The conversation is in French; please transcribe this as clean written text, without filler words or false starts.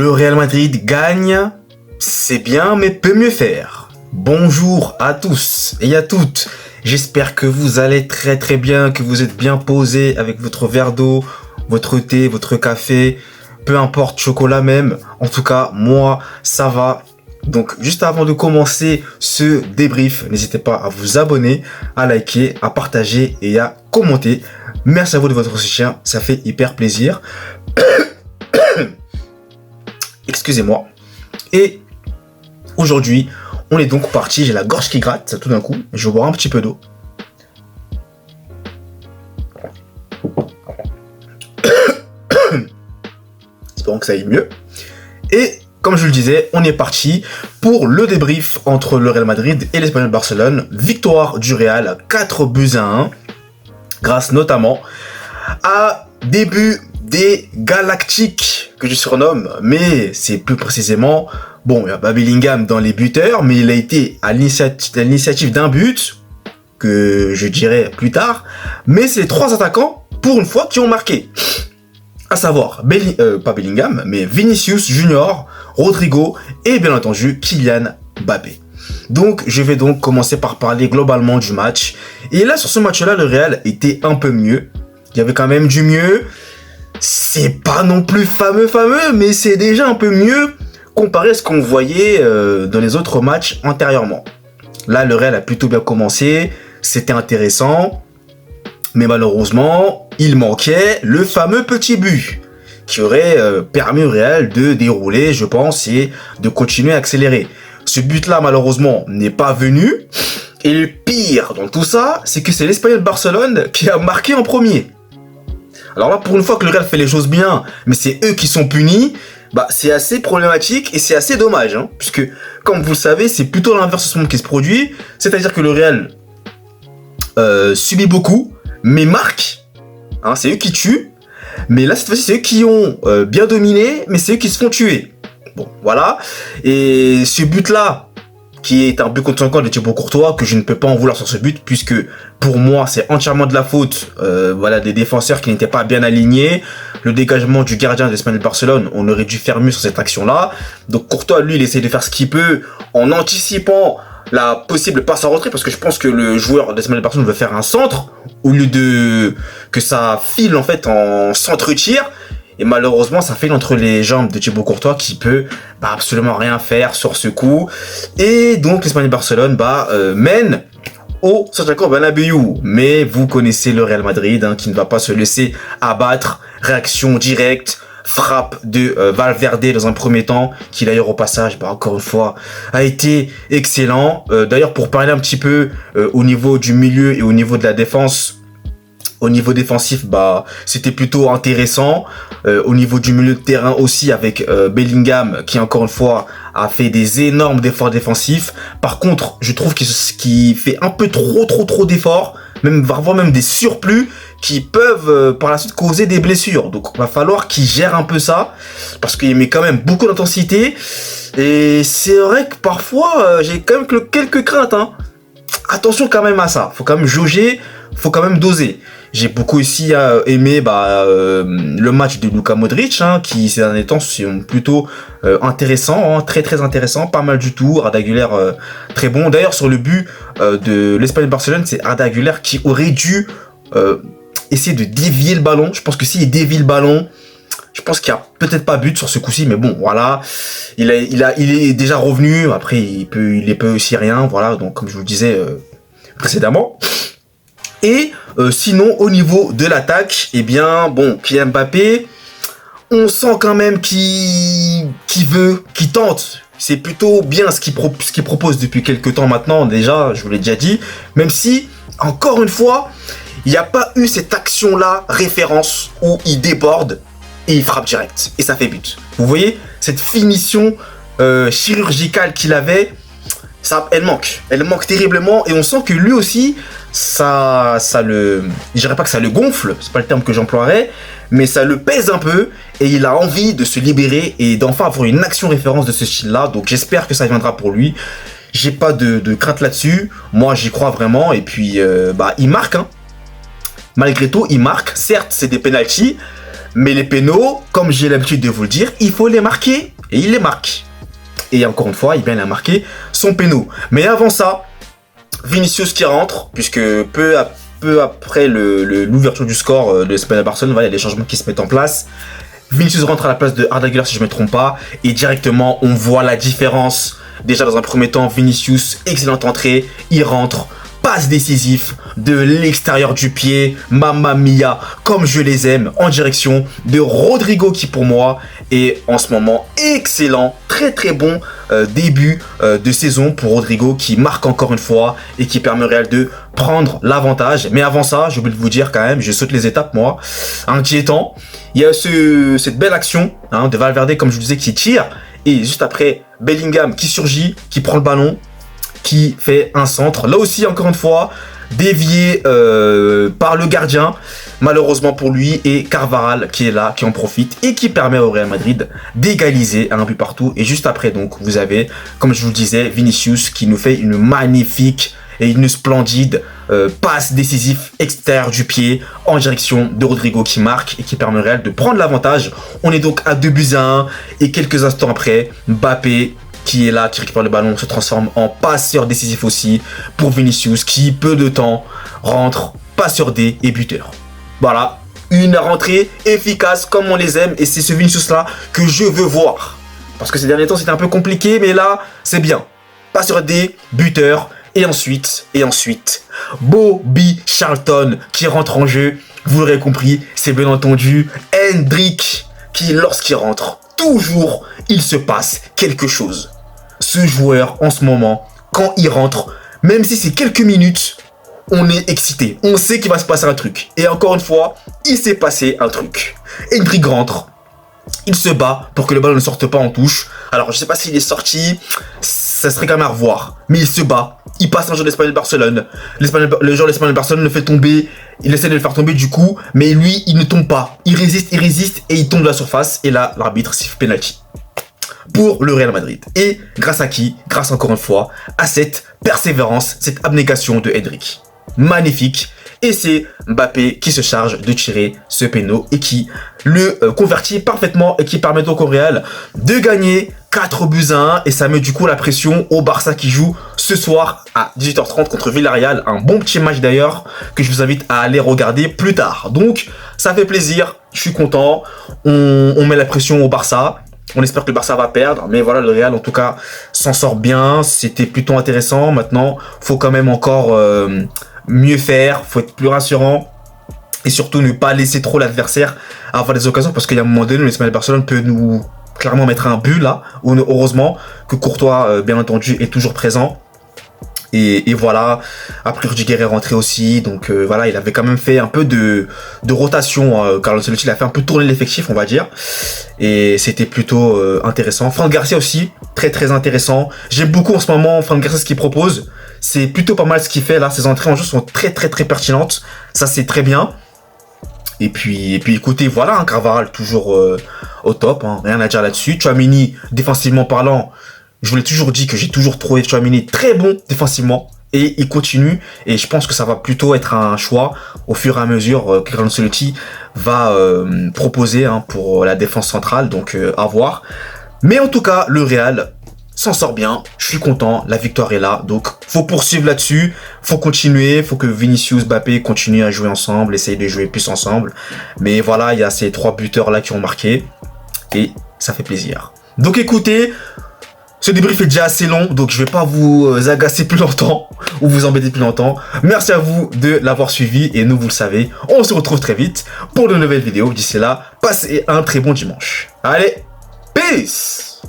Le Real Madrid gagne, c'est bien mais peut mieux faire. Bonjour à tous et à toutes, j'espère que vous allez très très bien, que vous êtes bien posés avec votre verre d'eau, votre thé, votre café, peu importe, chocolat même, en tout cas moi ça va. Donc juste avant de commencer ce débrief, n'hésitez pas à vous abonner, à liker, à partager et à commenter. Merci à vous de votre soutien, ça fait hyper plaisir. Excusez-moi. Et aujourd'hui, on est donc parti, j'ai la gorge qui gratte tout d'un coup, je vais boire un petit peu d'eau. Espérons que ça aille mieux. Et comme je le disais, on est parti pour le débrief entre le Real Madrid et l'Espagnol Barcelone. Victoire du Real, 4-1, grâce notamment à des buts des Galactiques, que je surnomme, mais c'est plus précisément, bon, il y a pas Bellingham dans les buteurs, mais il a été à l'initiative d'un but, que je dirai plus tard, mais c'est les trois attaquants, pour une fois, qui ont marqué. À savoir, pas Bellingham, mais Vinicius Junior, Rodrigo et bien entendu Kylian Mbappé. Donc je vais donc commencer par parler globalement du match. Et là sur ce match-là, le Real était un peu mieux. Il y avait quand même du mieux. C'est pas non plus fameux, mais c'est déjà un peu mieux comparé à ce qu'on voyait dans les autres matchs antérieurement. Là, le Real a plutôt bien commencé. C'était intéressant. Mais malheureusement, il manquait le fameux petit but qui aurait permis au Real de dérouler, je pense, et de continuer à accélérer. Ce but-là, malheureusement, n'est pas venu. Et le pire dans tout ça, c'est que c'est l'Espagnol Barcelone qui a marqué en premier. Alors là, pour une fois que le Real fait les choses bien, mais c'est eux qui sont punis, bah c'est assez problématique et c'est assez dommage, hein, puisque, comme vous le savez, c'est plutôt l'inverse de ce monde qui se produit. C'est-à-dire que le Real subit beaucoup, mais marque, hein, c'est eux qui tuent, mais là cette fois-ci c'est eux qui ont bien dominé, mais c'est eux qui se font tuer. Bon, voilà, et ce but-là, qui est un but contre son camp de Thibaut Courtois, que je ne peux pas en vouloir sur ce but, puisque pour moi c'est entièrement de la faute voilà, des défenseurs qui n'étaient pas bien alignés, le dégagement du gardien de l'Espagnol Barcelone, on aurait dû faire mieux sur cette action-là, donc Courtois lui il essaie de faire ce qu'il peut en anticipant la possible passe en retrait, parce que je pense que le joueur de l'Espagnol Barcelone veut faire un centre au lieu de que ça file en fait en centre-tir, et malheureusement ça file entre les jambes de Thibaut Courtois qui peut absolument rien faire sur ce coup, et donc l'Espagnol Barcelone mène au Santiago Bernabéu. Mais vous connaissez le Real Madrid, hein, qui ne va pas se laisser abattre, réaction directe, frappe de Valverde dans un premier temps, qui d'ailleurs au passage, encore une fois, a été excellent. D'ailleurs, pour parler un petit peu au niveau du milieu et au niveau de la défense, au niveau défensif, c'était plutôt intéressant. Au niveau du milieu de terrain aussi, avec Bellingham, qui encore une fois a fait des énormes efforts défensifs. Par contre, je trouve qu'il fait un peu trop d'efforts, voire même des surplus qui peuvent par la suite causer des blessures. Donc il va falloir qu'il gère un peu ça, parce qu'il met quand même beaucoup d'intensité. Et c'est vrai que parfois, j'ai quand même quelques craintes, hein. Attention quand même à ça, faut quand même jauger, faut quand même doser. J'ai beaucoup aussi aimé le match de Luka Modric, hein, qui ces derniers temps sont plutôt intéressants, hein, très intéressant, pas mal du tout. Arda Güler très bon. D'ailleurs sur le but de l'Espagnol Barcelone, c'est Arda Güler qui aurait dû essayer de dévier le ballon. Je pense que s'il dévie le ballon, je pense qu'il y a peut-être pas but sur ce coup-ci, mais bon, voilà. Il est déjà revenu. Après, il peut aussi rien, voilà. Donc, comme je vous le disais précédemment. Et sinon, au niveau de l'attaque, eh bien, bon, Kylian Mbappé, on sent quand même qu'il tente. C'est plutôt bien ce qu'il propose depuis quelques temps maintenant, déjà, je vous l'ai déjà dit. Même si, encore une fois, il n'y a pas eu cette action-là, référence, où il déborde et il frappe direct. Et ça fait but. Vous voyez, cette finition chirurgicale qu'il avait, elle manque terriblement. Et on sent que lui aussi, je dirais pas que ça le gonfle, c'est pas le terme que j'emploierais, mais ça le pèse un peu. Et il a envie de se libérer et d'enfin avoir une action référence de ce style-là. Donc j'espère que ça viendra pour lui. J'ai pas de crainte là-dessus. Moi, j'y crois vraiment. Et puis, il marque, hein. Malgré tout, il marque. Certes, c'est des pénaltys. Mais les pénaux, comme j'ai l'habitude de vous le dire, il faut les marquer. Et il les marque. Et encore une fois, il a marqué son péno. Mais avant ça, Vinicius qui rentre, puisque peu après l'ouverture du score de l'Espagnol Barcelone, voilà, il y a des changements qui se mettent en place. Vinicius rentre à la place de Arda Güler, si je ne me trompe pas, et directement on voit la différence. Déjà dans un premier temps, Vinicius, excellente entrée, il rentre, passe décisif de l'extérieur du pied, mamma mia, comme je les aime, en direction de Rodrigo qui pour moi est en ce moment excellent, très très bon début de saison pour Rodrigo qui marque encore une fois et qui permet au Real de prendre l'avantage. Mais avant ça, j'ai oublié de vous dire quand même, je saute les étapes moi, inquiétant, il y a cette belle action de Valverde comme je vous disais qui tire et juste après Bellingham qui surgit, qui prend le ballon, qui fait un centre. Là aussi, encore une fois, dévié par le gardien, malheureusement pour lui, et Carvajal qui est là, qui en profite, et qui permet au Real Madrid d'égaliser à un but partout. Et juste après, donc, vous avez, comme je vous le disais, Vinicius qui nous fait une magnifique et une splendide passe décisive extérieure du pied en direction de Rodrigo qui marque et qui permet au Real de prendre l'avantage. On est donc à 2-1 et quelques instants après, Mbappé qui est là, qui récupère le ballon, se transforme en passeur décisif aussi pour Vinicius, qui, peu de temps, rentre, passeur D et buteur. Voilà, une rentrée efficace comme on les aime, et c'est ce Vinicius-là que je veux voir. Parce que ces derniers temps, c'était un peu compliqué, mais là, c'est bien. Passeur D, buteur, et ensuite, Bobby Charlton qui rentre en jeu. Vous l'aurez compris, c'est bien entendu Endrick qui, lorsqu'il rentre, toujours, il se passe quelque chose. Ce joueur, en ce moment, quand il rentre, même si c'est quelques minutes, on est excité. On sait qu'il va se passer un truc. Et encore une fois, il s'est passé un truc. Endrick rentre. Il se bat pour que le ballon ne sorte pas en touche. Alors, je ne sais pas s'il est sorti. Ça serait quand même à revoir. Mais il se bat. Il passe un joueur d'Espagnol Barcelone. Le joueur d'Espagnol Barcelone le fait tomber. Il essaie de le faire tomber du coup. Mais lui, il ne tombe pas. Il résiste et il tombe de la surface. Et là, l'arbitre siffle penalty pour le Real Madrid. Et grâce à qui? Grâce encore une fois à cette persévérance, cette abnégation de Endrick. Magnifique. Et c'est Mbappé qui se charge de tirer ce péno et qui le convertit parfaitement et qui permet donc au Real de gagner 4-1. Et ça met du coup la pression au Barça qui joue ce soir à 18h30 contre Villarreal. Un bon petit match d'ailleurs que je vous invite à aller regarder plus tard. Donc ça fait plaisir, je suis content. On met la pression au Barça. On espère que le Barça va perdre, mais voilà, le Real en tout cas s'en sort bien. C'était plutôt intéressant. Maintenant, faut quand même encore mieux faire, faut être plus rassurant et surtout ne pas laisser trop l'adversaire avoir des occasions parce qu'il y a un moment donné, l'Espagnol Barcelone peut nous clairement mettre un but là. Heureusement que Courtois, bien entendu, est toujours présent. Et voilà, après Rudiger est rentré aussi, donc voilà, il avait quand même fait un peu de rotation. Carlo Ancelotti, il a fait un peu tourner l'effectif, on va dire, et c'était plutôt intéressant. Fran Garcia aussi, très très intéressant. J'aime beaucoup en ce moment Fran Garcia ce qu'il propose, c'est plutôt pas mal ce qu'il fait là. Ses entrées en jeu sont très très très pertinentes, ça c'est très bien. Et puis écoutez, voilà, Carvajal toujours au top, rien à dire là-dessus. Tchouaméni, défensivement parlant, je vous l'ai toujours dit que j'ai toujours trouvé Tchouaméni très bon défensivement et il continue et je pense que ça va plutôt être un choix au fur et à mesure que Carlo Ancelotti va proposer pour la défense centrale, donc à voir. Mais en tout cas, le Real s'en sort bien, je suis content, la victoire est là, donc faut poursuivre là-dessus, faut continuer, faut que Vinicius, Mbappé continuent à jouer ensemble, essayer de jouer plus ensemble. Mais voilà, il y a ces 3 buteurs là qui ont marqué et ça fait plaisir. Donc écoutez, ce débrief est déjà assez long, donc je vais pas vous agacer plus longtemps ou vous embêter plus longtemps. Merci à vous de l'avoir suivi et nous, vous le savez, on se retrouve très vite pour de nouvelles vidéos. D'ici là, passez un très bon dimanche. Allez, peace!